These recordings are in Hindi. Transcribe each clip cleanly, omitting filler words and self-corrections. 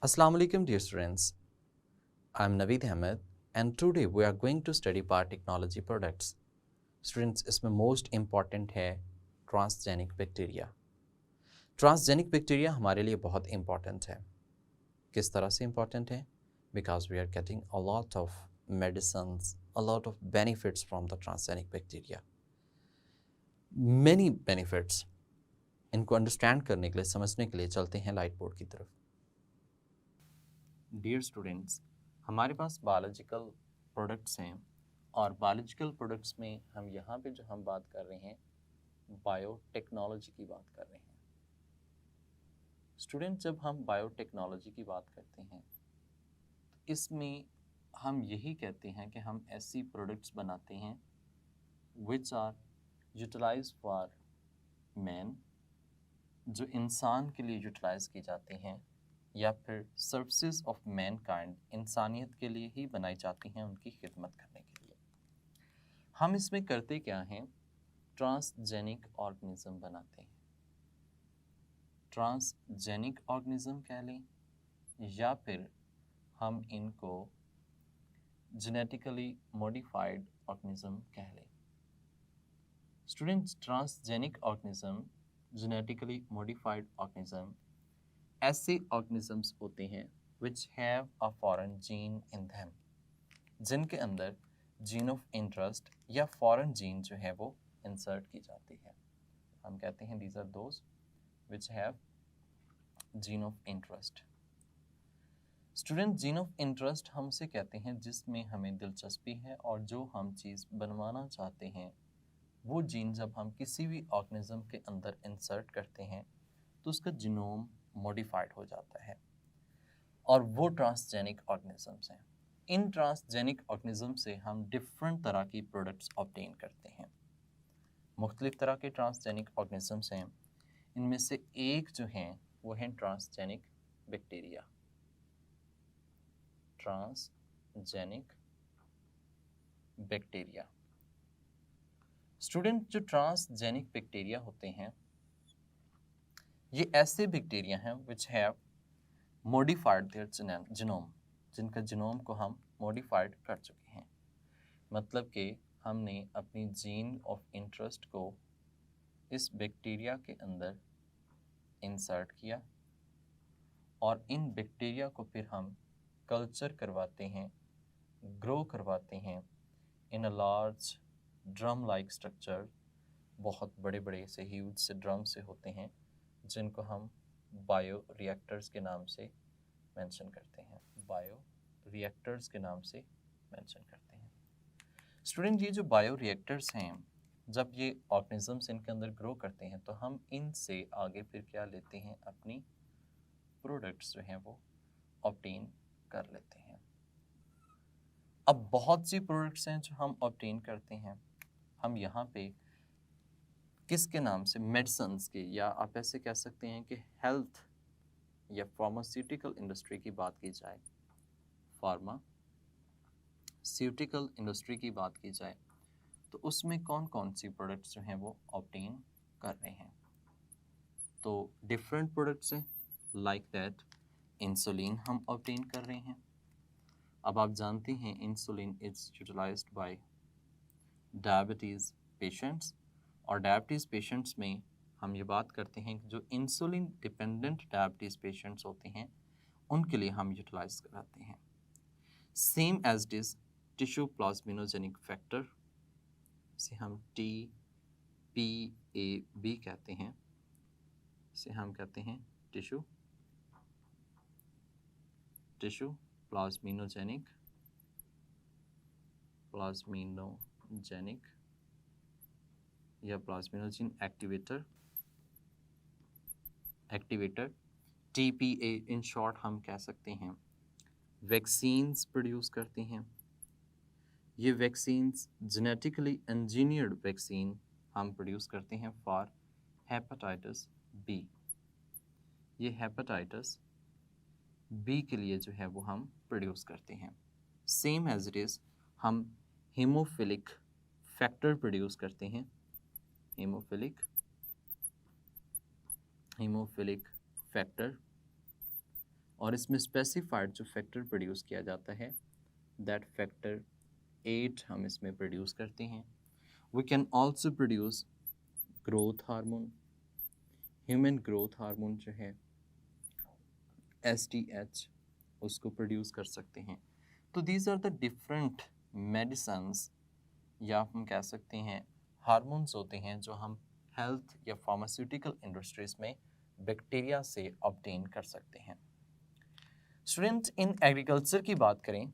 Assalamu alaikum dear students. I am Naveed Ahmed and today we are going to study biotechnology products. Students इसमें most important है ट्रांसजेनिक बैक्टीरिया। ट्रांसजेनिक बैक्टीरिया हमारे लिए बहुत important है। किस तरह से important है? Because we are getting a lot of medicines, a lot of benefits from the transgenic bacteria. Many benefits. इनको understand करने के लिए, समझने के लिए चलते हैं लाइट बोर्ड की तरफ। डियर स्टूडेंट्स, हमारे पास बायोलॉजिकल प्रोडक्ट्स हैं और बायोलॉजिकल प्रोडक्ट्स में हम यहाँ पे जो हम बात कर रहे हैं बायोटेक्नोलॉजी की बात कर रहे हैं। स्टूडेंट, जब हम बायोटेक्नोलॉजी की बात करते हैं तो इसमें हम यही कहते हैं कि हम ऐसी प्रोडक्ट्स बनाते हैं which are utilise for man, जो इंसान के लिए यूटिलाइज की जाती हैं या फिर सर्विसेज ऑफ मैन काइंड, इंसानियत के लिए ही बनाई जाती हैं, उनकी खिदमत करने के लिए। हम इसमें करते क्या हैं? ट्रांसजेनिक ऑर्गेनिज्म बनाते हैं। ट्रांसजेनिक ऑर्गेनिज्म कह लें या फिर हम इनको जेनेटिकली मॉडिफाइड ऑर्गेनिज्म कह लें। Students, transgenic organism, genetically modified organism ऐसे ऑर्गेनिजम्स होते हैं which have a foreign gene in them, जिनके अंदर जीन ऑफ इंटरेस्ट या फॉरेन जीन जो है वो इंसर्ट की जाती है। हम कहते हैं these are those which have gene of interest. Student, gene of interest हम उसे कहते हैं जिसमें हमें दिलचस्पी है और जो हम चीज़ बनवाना चाहते हैं वो जीन जब हम किसी भी ऑर्गेनिज्म के अंदर इंसर्ट करते हैं तो उसका जीनोम मॉडिफाइड हो जाता है और वो ट्रांसजेनिक ऑर्गेनिजम्स हैं। इन ट्रांसजेनिक ऑर्गेनिज्म से हम डिफरेंट तरह की प्रोडक्ट्स ऑब्टेन करते हैं। मुख्तलिफ तरह के ट्रांसजेनिक ऑर्गेनिजम्स हैं। इनमें से एक जो हैं वो है transgenic bacteria. Transgenic bacteria. Student, जो ट्रांसजेनिक बैक्टीरिया होते हैं ये ऐसे बैक्टीरिया हैं which have modified their genome, जिनका जीनोम को हम मॉडिफाइड कर चुके हैं। मतलब कि हमने अपनी जीन ऑफ इंटरेस्ट को इस बैक्टीरिया के अंदर इंसर्ट किया और इन बैक्टीरिया को फिर हम कल्चर करवाते हैं, ग्रो करवाते हैं in a large drum like structure. बहुत बड़े बड़े से ह्यूज से ड्रम से होते हैं जिनको हम बायो रिएक्टर्स के नाम से मेंशन करते हैं। बायो रिएक्टर्स के नाम से मेंशन करते हैं। स्टूडेंट, ये जो बायो रिएक्टर्स हैं, जब ये ऑर्गेनिजम्स इनके अंदर ग्रो करते हैं तो हम इनसे आगे फिर क्या लेते हैं? अपनी प्रोडक्ट्स जो हैं वो ऑब्टेन कर लेते हैं। अब बहुत सी प्रोडक्ट्स हैं जो हम ऑब्टेन करते हैं। हम यहाँ पे किसके नाम से? मेडिसिन्स के, या आप ऐसे कह सकते हैं कि हेल्थ या फार्मास्यूटिकल इंडस्ट्री की बात की जाए, फार्मास्यूटिकल इंडस्ट्री की बात की जाए तो उसमें कौन कौन सी प्रोडक्ट्स जो हैं वो ऑब्टेन कर रहे हैं? तो डिफरेंट प्रोडक्ट्स हैं, लाइक दैट इंसुलिन हम ऑब्टेन कर रहे हैं। अब आप जानते हैं insulin is utilised by diabetes patients, और डायबिटीज़ पेशेंट्स में हम ये बात करते हैं कि जो इंसुलिन डिपेंडेंट डायबिटीज़ पेशेंट्स होते हैं उनके लिए हम यूटिलाइज कराते हैं। Same as it is tissue plasminogenic factor से हम TPAB कहते हैं, से हम कहते हैं टिश्यू प्लाज्मिनोजेनिक या plasminogen activator TPA in short हम कह सकते हैं। वैक्सीन्स प्रोड्यूस करते हैं। ये वैक्सीन्स जेनेटिकली इंजीनियर्ड वैक्सीन हम प्रोड्यूस करते हैं फॉर हेपेटाइटिस बी। ये हेपेटाइटिस बी के लिए जो है वो हम प्रोड्यूस करते हैं। सेम एज इट इज़ हम हीमोफिलिक फैक्टर प्रोड्यूस करते हैं। हीमोफिलिक फैक्टर, और इसमें स्पेसिफाइड जो फैक्टर प्रोड्यूस किया जाता है दैट फैक्टर 8 हम इसमें प्रोड्यूस करते हैं। We can also produce growth hormone, human growth hormone जो है STH, उसको प्रोड्यूस कर सकते हैं। तो these are the different medicines या हम कह सकते हैं हार्मोन्स होते हैं जो हम हेल्थ या फार्मास्यूटिकल इंडस्ट्रीज में बैक्टीरिया से ऑब्टेन कर सकते हैं। स्टूडेंट, इन एग्रीकल्चर की बात करें,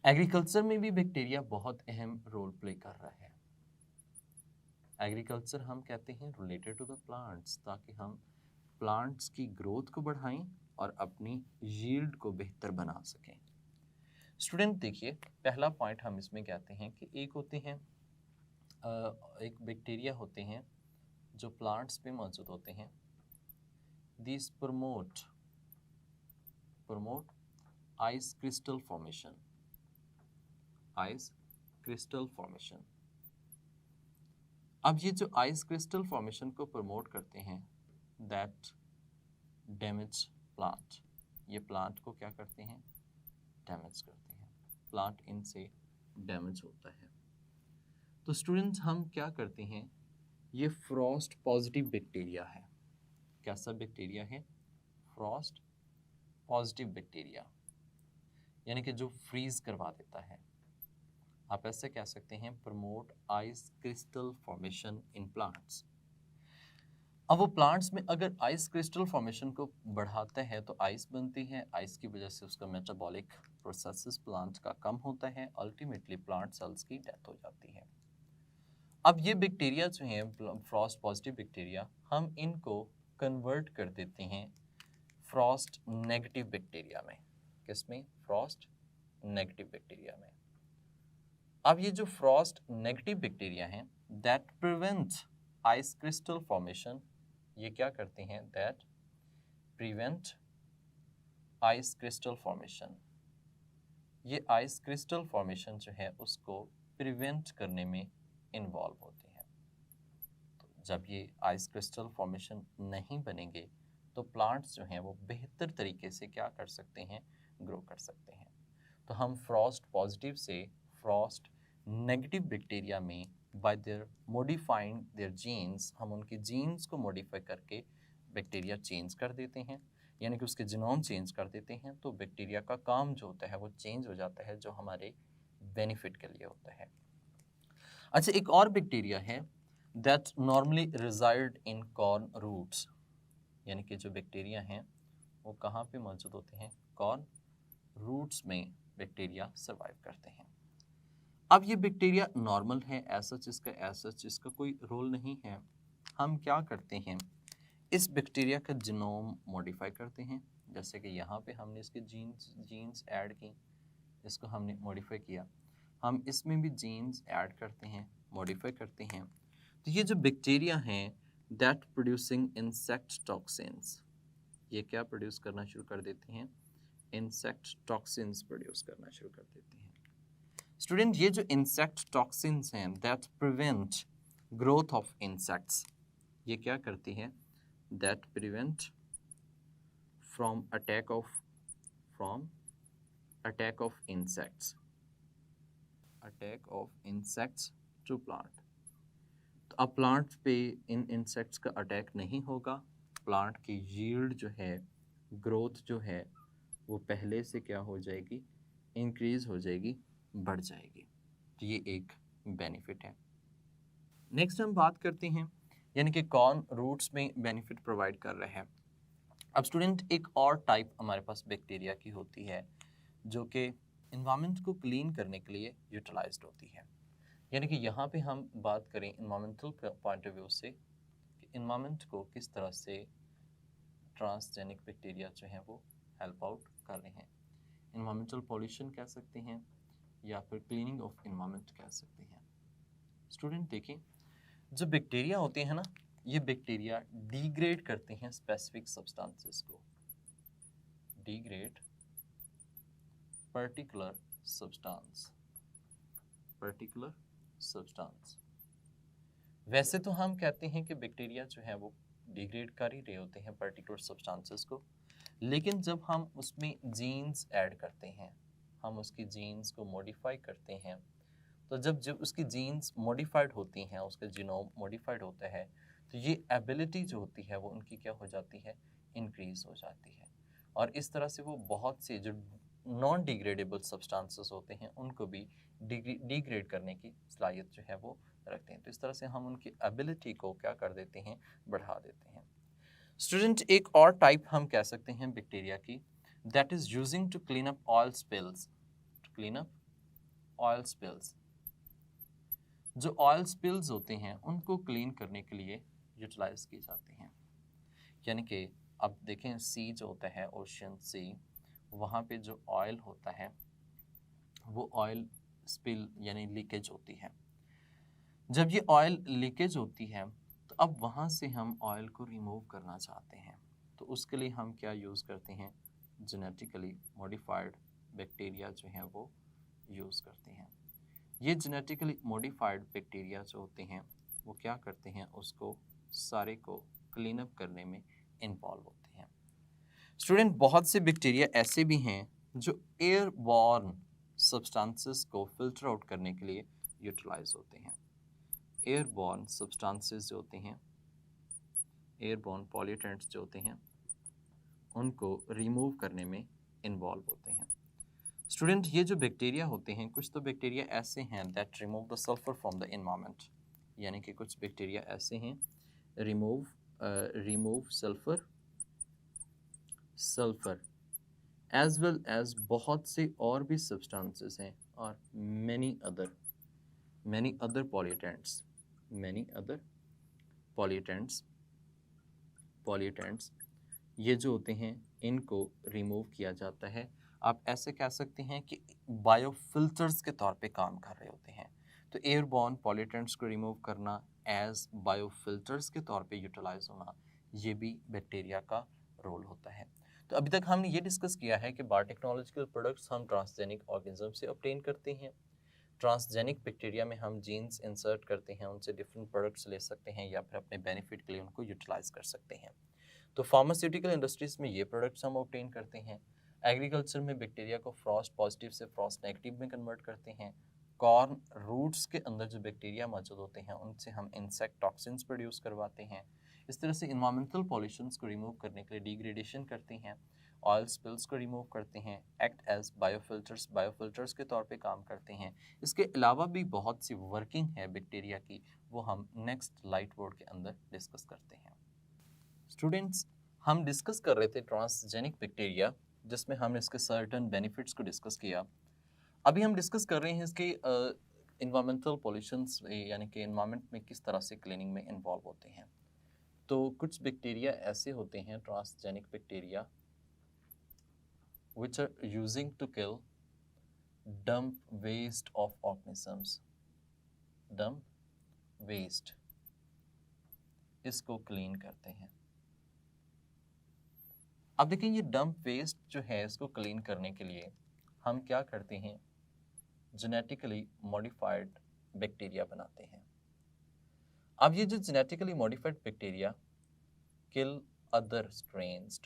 एग्रीकल्चर में भी बैक्टीरिया बहुत अहम रोल प्ले कर रहा है। एग्रीकल्चर हम कहते हैं रिलेटेड टू द प्लांट्स, ताकि हम प्लांट्स की ग्रोथ को बढ़ाएं और अपनी यील्ड को बेहतर बना सकें। स्टूडेंट देखिए, पहला पॉइंट हम इसमें कहते हैं कि एक होते हैं एक बैक्टीरिया होते हैं जो प्लांट्स पे मौजूद होते हैं। This promote ice crystal formation, ice crystal formation. अब ये जो आइस क्रिस्टल फॉर्मेशन को प्रमोट करते हैं दैट डैमेज प्लांट, ये प्लांट को क्या करते हैं, डैमेज करते हैं, प्लांट इनसे डैमेज होता है। तो स्टूडेंट्स हम क्या करते हैं, ये फ्रॉस्ट पॉजिटिव बैक्टीरिया है। कैसा बैक्टीरिया है, फ्रॉस्ट पॉजिटिव बैक्टीरिया, यानी कि जो फ्रीज करवा देता है। आप ऐसे कह सकते हैं promote ice crystal formation in plants. अब वो प्लांट्स में अगर आइस क्रिस्टल फॉर्मेशन को बढ़ाता है तो आइस बनती है, आइस की वजह से उसका मेटाबॉलिक प्रोसेसेस प्लांट का कम होता है, अल्टीमेटली प्लांट सेल्स की डेथ हो जाती है। अब ये बैक्टीरिया जो हैं फ्रॉस्ट पॉजिटिव बैक्टीरिया, हम इनको कन्वर्ट कर देते हैं फ्रॉस्ट नेगेटिव बैक्टीरिया में। किसमें, फ्रॉस्ट नेगेटिव बैक्टीरिया में। अब ये जो फ्रॉस्ट नेगेटिव बैक्टीरिया हैं that prevent ice crystal formation, ये क्या करते हैं, that prevent ice crystal formation. ये आइस क्रिस्टल फॉर्मेशन जो है उसको प्रिवेंट करने में इन्वॉल्व होते हैं। तो जब ये आइस क्रिस्टल फॉर्मेशन नहीं बनेंगे तो प्लांट्स जो हैं वो बेहतर तरीके से क्या कर सकते हैं, ग्रो कर सकते हैं। तो हम फ्रॉस्ट पॉजिटिव से फ्रॉस्ट नेगेटिव बैक्टीरिया में by their modifying their genes, हम उनके जीन्स को मॉडिफाई करके बैक्टीरिया चेंज कर देते हैं, यानी कि उसके जीनोम चेंज कर देते हैं। तो बैक्टीरिया का काम जो होता है वो चेंज हो जाता है, जो हमारे बेनिफिट के लिए होता है। अच्छा, एक और बैक्टीरिया है that normally reside in corn roots, यानी कि जो बैक्टीरिया हैं वो कहाँ पे मौजूद होते हैं, कॉर्न रूट्स में बैक्टीरिया सर्वाइव करते हैं। अब ये बैक्टीरिया नॉर्मल है, इसका कोई रोल नहीं है। हम क्या करते हैं, इस बैक्टीरिया का जीनोम मॉडिफाई करते हैं, जैसे कि यहाँ पे हमने इसके जीन्स ऐड की, इसको हमने मॉडिफाई किया, हम इसमें भी जीन्स ऐड करते हैं, मॉडिफाई करते हैं। तो ये जो बैक्टीरिया हैं दैट प्रोड्यूसिंग इंसेक्ट टॉक्सिन्स, ये क्या प्रोड्यूस करना शुरू कर देते हैं, इंसेक्ट टॉक्सिन्स प्रोड्यूस करना शुरू कर देते हैं। स्टूडेंट, ये जो इंसेक्ट टॉक्सिन्स हैं that prevent growth of insects, ये क्या करती है, that prevent from attack of insects to plant. तो अब प्लांट पे इन इंसेक्ट्स का अटैक नहीं होगा, प्लांट की यील्ड जो है, ग्रोथ जो है वो पहले से क्या हो जाएगी, इंक्रीज हो जाएगी, बढ़ जाएगी। तो ये एक बेनिफिट है। नेक्स्ट हम बात करते हैं, यानी कि कौन रूट्स में बेनिफिट प्रोवाइड कर रहे हैं। अब स्टूडेंट, एक और टाइप हमारे पास बैक्टीरिया की होती है जो कि इन्वायरमेंट को क्लीन करने के लिए यूटिलाइज्ड होती है। यानी कि यहाँ पे हम बात करें इन्वायरमेंटल पॉइंट ऑफ व्यू से कि इन्वायरमेंट को किस तरह से ट्रांसजेनिक बैक्टीरिया जो हैं वो हेल्प आउट कर रहे हैं। इन्वायरमेंटल पॉल्यूशन कह सकते हैं या फिर क्लीनिंग ऑफ इन्वायरमेंट कह सकते हैं। स्टूडेंट देखिए, जो बैक्टीरिया होते हैं ना, ये बैक्टीरिया डिग्रेड करते हैं स्पेसिफिक सब्सटेंसेस को, डिग्रेड पर्टिकुलर सब्सटेंस। वैसे तो हम कहते हैं कि बैक्टीरिया जो है वो डिग्रेड कर ही रहे होते हैं पर्टिकुलर सब्सटेंसेस को, लेकिन जब हम उसमें जीन्स ऐड करते हैं, हम उसकी जीन्स को मॉडिफाई करते हैं, तो जब उसकी जीन्स मॉडिफाइड होती हैं, उसका जीनोम मॉडिफाइड होता है, तो ये एबिलिटी जो होती है वो उनकी क्या हो जाती है, इंक्रीज हो जाती है। और इस तरह से वो बहुत से जो नॉन डिग्रेडेबल सब्सटेंसेस होते हैं उनको भी डिग्रेड करने की सलाहियत जो है वो रखते हैं। तो इस तरह से हम उनकी एबिलिटी को क्या कर देते हैं, बढ़ा देते हैं। स्टूडेंट, एक और टाइप हम कह सकते हैं बैक्टीरिया की, that is using to clean up oil spills. Clean up oil spills, जो ऑयल स्पिल्स होते हैं उनको क्लीन करने के लिए यूटिलाइज की जाती हैं। यानी कि अब देखें, सी जो होता है, ओशियन सी, वहाँ पे जो ऑयल होता है वो ऑयल स्पिल यानी लीकेज होती है। जब ये ऑयल लीकेज होती है तो अब वहाँ से हम ऑयल को रिमूव करना चाहते हैं, तो उसके लिए हम क्या यूज़ करते हैं, जेनेटिकली मॉडिफाइड बैक्टीरिया जो हैं वो यूज़ करते हैं। ये जेनेटिकली मॉडिफाइड बैक्टीरिया जो होते हैं वो क्या करते हैं, उसको सारे को क्लीन अप करने में इन्वॉल्व होते हैं। स्टूडेंट, बहुत से बैक्टीरिया ऐसे भी हैं जो एयरबॉर्न सब्सटेंसेस को फिल्टर आउट करने के लिए यूटिलाइज होते हैं। एयरबॉर्न सब्सटेंसेस जो होते हैं, एयरबॉर्न पॉल्यूटेंट्स जो होते हैं, उनको रिमूव करने में इन्वॉल्व होते हैं। स्टूडेंट, ये जो बैक्टीरिया होते हैं, कुछ तो बैक्टीरिया ऐसे हैं that remove the sulphur from the environment, यानी कि कुछ बैक्टीरिया ऐसे हैं remove sulphur as well as बहुत से और भी सब्सटेंसेस हैं और मैनी अदर पॉल्यूटेंट्स ये जो होते हैं इनको रिमूव किया जाता है। आप ऐसे कह सकते हैं कि बायोफिल्टर्स के तौर पे काम कर रहे होते हैं। तो एयरबॉर्न पॉल्यूटेंट्स को रिमूव करना एज बायोफिल्टर्स के तौर पे यूटिलाइज होना, ये भी बैक्टीरिया का रोल होता है। तो अभी तक हमने ये डिस्कस किया है कि बायोटेक्नोलॉजिकल प्रोडक्ट्स हम ट्रांसजेनिक ऑर्गेनिज्म से ऑब्टेन करते हैं। ट्रांसजेनिक बैक्टीरिया में हम जीन्स इंसर्ट करते हैं, उनसे डिफरेंट प्रोडक्ट्स ले सकते हैं या फिर अपने बेनिफिट के लिए उनको यूटिलाइज कर सकते हैं। तो फार्मास्यूटिकल इंडस्ट्रीज में ये प्रोडक्ट्स हम ऑब्टेन करते हैं। एग्रीकल्चर में बैक्टीरिया को फ्रॉस्ट पॉजिटिव से फ्रॉस्ट नेगेटिव में कन्वर्ट करते हैं। कॉर्न रूट्स के अंदर जो बैक्टीरिया मौजूद होते हैं उनसे हम इंसेक्ट टॉक्सिन्स प्रोड्यूस करवाते हैं। इस तरह से इन्वायरमेंटल पॉल्यूशंस को रिमूव करने के लिए डिग्रेडेशन करते हैं, ऑयल स्पिल्स को रिमूव करते हैं, एक्ट एज बायोफिल्टर्स के तौर पे काम करते हैं। इसके अलावा भी बहुत सी वर्किंग है बैक्टीरिया की, वो हम नेक्स्ट लाइट बोर्ड के अंदर डिस्कस करते हैं। स्टूडेंट्स, हम डिस्कस कर रहे थे ट्रांसजेनिक बैक्टीरिया, जिसमें हमने इसके सर्टेन बेनिफिट्स को डिस्कस किया। अभी हम डिस्कस कर रहे हैं इसके इन्वायरमेंटल पॉल्यूशंस, यानी कि इन्वायरमेंट में किस तरह से क्लीनिंग में इन्वॉल्व होते हैं। तो कुछ बैक्टीरिया ऐसे होते हैं, transgenic bacteria, which are using to kill dump waste of organisms, dump waste, इसको क्लीन करते हैं। अब देखिए, ये डंप वेस्ट जो है इसको क्लीन करने के लिए हम क्या करते हैं, जेनेटिकली मॉडिफाइड बैक्टीरिया बनाते हैं। अब ये जो genetically modified bacteria kill other strains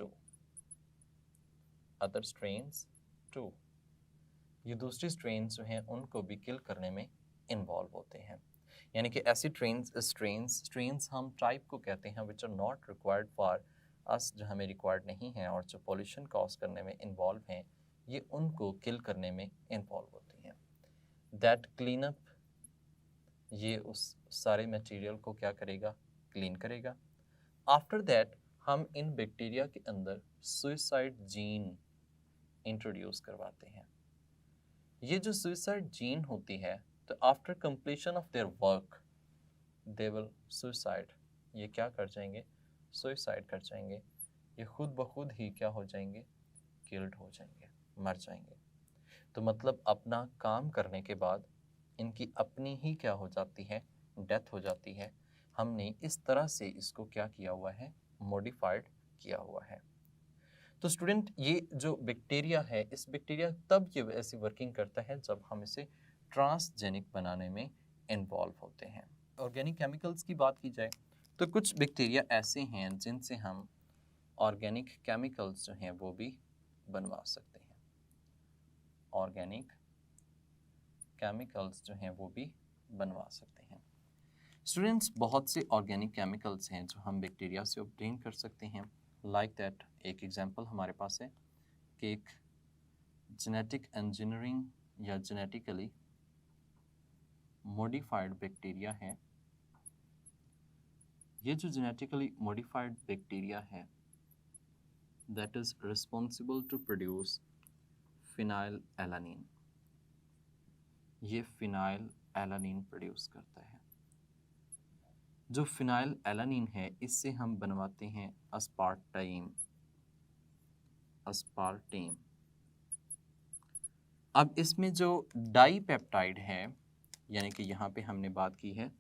too, ये दूसरी स्ट्रेन्स जो हैं उनको भी किल करने में इन्वॉल्व होते हैं। यानी कि ऐसी स्ट्रेन्स हम टाइप को कहते हैं which are not required for us, जो हमें रिक्वायर्ड नहीं है और जो पॉल्यूशन कॉज करने में इन्वॉल्व हैं, ये उनको किल करने में इन्वॉल्व होती हैं। दैट क्लीन अप, ये उस सारे मटेरियल को क्या करेगा, क्लीन करेगा। आफ्टर दैट हम इन बैक्टीरिया के अंदर सुइसाइड जीन इंट्रोड्यूस करवाते हैं। ये जो सुइसाइड जीन होती है, तो after completion of their work they will suicide, ये क्या कर जाएंगे, सुइसाइड कर जाएंगे। ये खुद ब खुद ही क्या हो जाएंगे, किल्ड हो जाएंगे, मर जाएंगे। तो मतलब अपना काम करने के बाद इनकी अपनी ही क्या हो जाती है, डेथ हो जाती है। हमने इस तरह से इसको क्या किया हुआ है, मॉडिफाइड किया हुआ है। तो स्टूडेंट, ये जो बैक्टीरिया है, इस बैक्टीरिया तब ये ऐसी वर्किंग करता है जब हम इसे ट्रांसजेनिक बनाने में इन्वॉल्व होते हैं। ऑर्गेनिक केमिकल्स की बात की जाए तो कुछ बैक्टीरिया ऐसे हैं जिनसे हम ऑर्गेनिक केमिकल्स जो हैं वो भी बनवा सकते हैं। ऑर्गेनिक केमिकल्स जो हैं वो भी बनवा सकते हैं। स्टूडेंट्स, बहुत से ऑर्गेनिक केमिकल्स हैं जो हम बैक्टीरिया से ऑब्टेन कर सकते हैं। लाइक दैट एक एग्जांपल हमारे पास है कि एक जेनेटिक इंजीनियरिंग या जेनेटिकली मॉडिफाइड बैक्टीरिया है। ये जो जेनेटिकली मॉडिफाइड बैक्टीरिया है that is responsible to produce phenylalanine. ये फिनाइल एलानिन प्रोड्यूस करता है। जो फिनाइल एलानिन है इससे हम बनवाते हैं अस्पार्टाइम। अस्पार्टेम। अब इसमें जो डाईपेप्टाइड है, यानी कि यहाँ पे हमने बात की है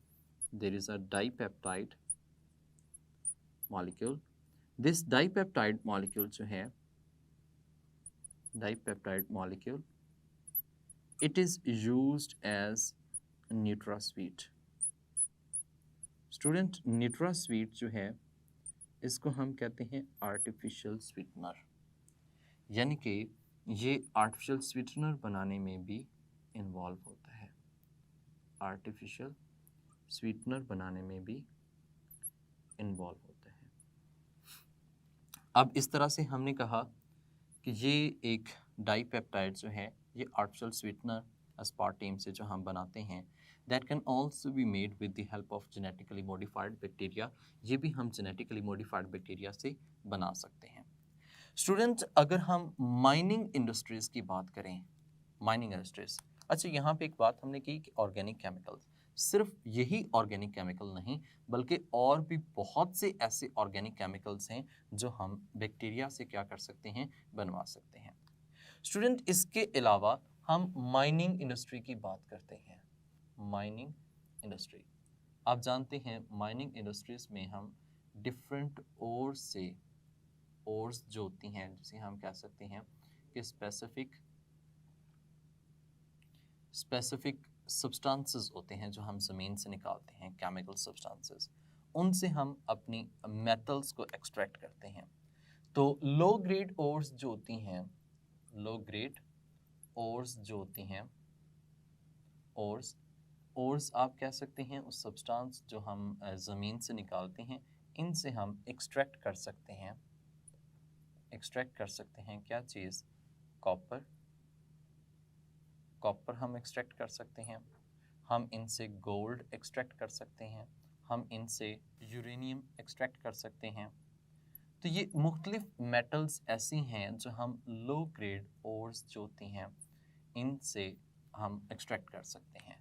there is a dipeptide molecule. This dipeptide molecule जो है, dipeptide molecule, it is used as NutraSweet. Student, NutraSweet जो है इसको हम कहते हैं आर्टिफिशियल स्वीटनर, यानी कि ये आर्टिफिशियल स्वीटनर बनाने में भी इन्वॉल्व होता है। आर्टिफिशियल स्वीटनर बनाने में भी इन्वॉल्व होता है। अब इस तरह से हमने कहा कि ये एक डाईपेप्टाइड जो है ये आर्टिफिशियल स्वीटनर अस्पार्टेम से जो हम बनाते हैं that can also be made with the help of genetically modified bacteria. ये भी हम जेनेटिकली मॉडिफाइड बैक्टीरिया से बना सकते हैं। स्टूडेंट, अगर हम माइनिंग इंडस्ट्रीज़ की बात करें, माइनिंग इंडस्ट्रीज़, अच्छा यहाँ पे एक बात हमने की कि ऑर्गेनिक केमिकल्स, सिर्फ यही ऑर्गेनिक केमिकल नहीं बल्कि और भी बहुत से ऐसे ऑर्गेनिक केमिकल्स हैं जो हम बैक्टीरिया से क्या कर सकते हैं, बनवा सकते हैं। स्टूडेंट, इसके अलावा हम माइनिंग इंडस्ट्री की बात करते हैं। माइनिंग इंडस्ट्री, आप जानते हैं माइनिंग इंडस्ट्रीज़ में हम डिफरेंट ओर से, ओर्स जो होती हैं जिसे हम कह सकते हैं कि स्पेसिफिक सब्सटेंसेस होते हैं जो हम ज़मीन से निकालते हैं, केमिकल सब्सटेंसेस, उनसे हम अपनी मेटल्स को एक्सट्रैक्ट करते हैं। तो लो ग्रेड ओर्स जो होती हैं, लो ग्रेड ओर्स जो होती हैं, ओर्स आप कह सकते हैं उस सब्सटेंस जो हम ज़मीन से निकालते हैं, इनसे हम एक्सट्रैक्ट कर सकते हैं क्या चीज़, कॉपर। कॉपर हम एक्सट्रैक्ट कर सकते हैं, हम इनसे गोल्ड एक्सट्रैक्ट कर सकते हैं, हम इनसे यूरेनियम एक्सट्रैक्ट कर सकते हैं। तो ये मुख्तलिफ मेटल्स ऐसी हैं जो हम लो ग्रेड ओर्स जो होती हैं इनसे हम एक्सट्रैक्ट कर सकते हैं।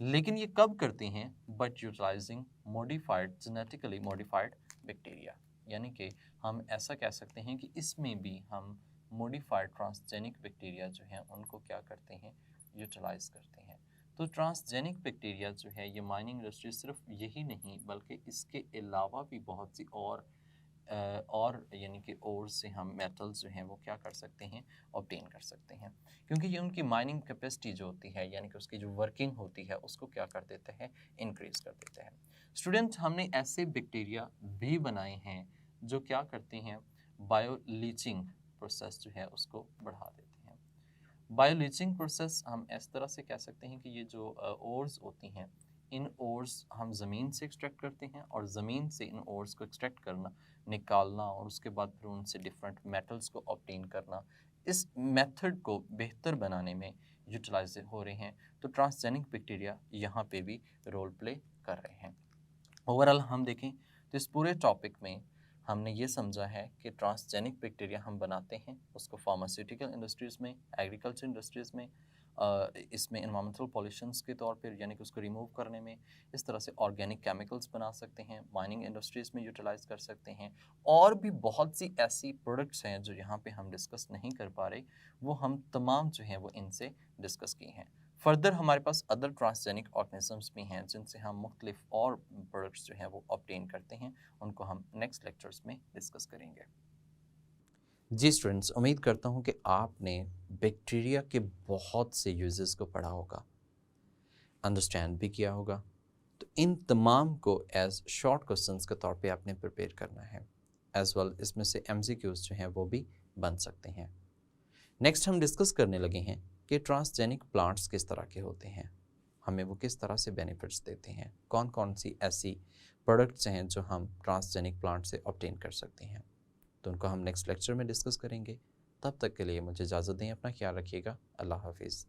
लेकिन ये कब करते हैं, but utilising modified, genetically modified bacteria, यानी कि हम ऐसा कह सकते हैं कि इसमें भी हम मॉडिफाइड ट्रांसजेनिक बैक्टीरिया जो हैं उनको क्या करते हैं, यूटिलाइज करते हैं। तो ट्रांसजेनिक बैक्टीरिया जो है ये माइनिंग इंडस्ट्री सिर्फ यही नहीं बल्कि इसके अलावा भी बहुत सी और यानी कि और से हम मेटल्स जो हैं वो क्या कर सकते हैं, ऑब्टेन कर सकते हैं, क्योंकि ये उनकी माइनिंग कैपेसिटी जो होती है यानी कि उसकी जो वर्किंग होती है उसको क्या कर देता है, इंक्रीज कर देता है। स्टूडेंट, हमने ऐसे बैक्टीरिया भी बनाए हैं जो क्या करते हैं, बायो लीचिंग प्रोसेस जो है उसको बढ़ा देते हैं। बायो लीचिंग प्रोसेस हम इस तरह से कह सकते हैं कि ये जो ओर्स होती हैं, इन ओर्स हम ज़मीन से एक्सट्रैक्ट करते हैं और ज़मीन से इन ओर्स को एक्सट्रैक्ट करना, निकालना और उसके बाद फिर उनसे डिफरेंट मेटल्स को ऑब्टेन करना, इस मेथड को बेहतर बनाने में यूटिलाइज हो रहे हैं। तो ट्रांसजेनिक बैक्टीरिया यहाँ पे भी रोल प्ले कर रहे हैं। ओवरऑल हम देखें तो इस पूरे टॉपिक में हमने ये समझा है कि ट्रांसजेनिक बैक्टीरिया हम बनाते हैं उसको फार्मास्यूटिकल इंडस्ट्रीज़ में, एग्रीकल्चर इंडस्ट्रीज़ में, इसमें इन्वायरमेंटल पॉल्यूशंस के तौर पर यानी कि उसको रिमूव करने में, इस तरह से ऑर्गेनिक केमिकल्स बना सकते हैं, माइनिंग इंडस्ट्रीज़ में यूटिलाइज कर सकते हैं, और भी बहुत सी ऐसी प्रोडक्ट्स हैं जो यहाँ पे हम डिस्कस नहीं कर पा रहे, वो हम तमाम जो हैं वो इनसे डिस्कस किए हैं। फर्दर हमारे पास अदर ट्रांसजेनिक ऑर्गेनिजम्स भी हैं जिनसे हम मुख्तलिफ और प्रोडक्ट्स जो हैं वो ऑब्टेन करते हैं, उनको हम नेक्स्ट लेक्चर्स में डिस्कस करेंगे। जी स्टूडेंट्स, उम्मीद करता हूँ कि आपने बैक्टीरिया के बहुत से यूजेस को पढ़ा होगा, अंडरस्टैंड भी किया होगा। तो इन तमाम को एज शॉर्ट क्वेश्चंस के तौर पे आपने प्रिपेयर करना है। एज वेल इसमें से MCQs जो हैं वो भी बन सकते हैं। नेक्स्ट हम डिस्कस करने लगे हैं कि ट्रांसजेनिक प्लांट्स किस तरह के होते हैं, हमें वो किस तरह से बेनिफिट्स देते हैं, कौन कौन सी ऐसी प्रोडक्ट्स हैं जो हम ट्रांसजेनिक प्लांट से ऑब्टेन कर सकते हैं। तो उनको हम नेक्स्ट लेक्चर में डिस्कस करेंगे। तब तक के लिए मुझे इजाज़त दें, अपना ख्याल रखिएगा। अल्लाह हाफिज़।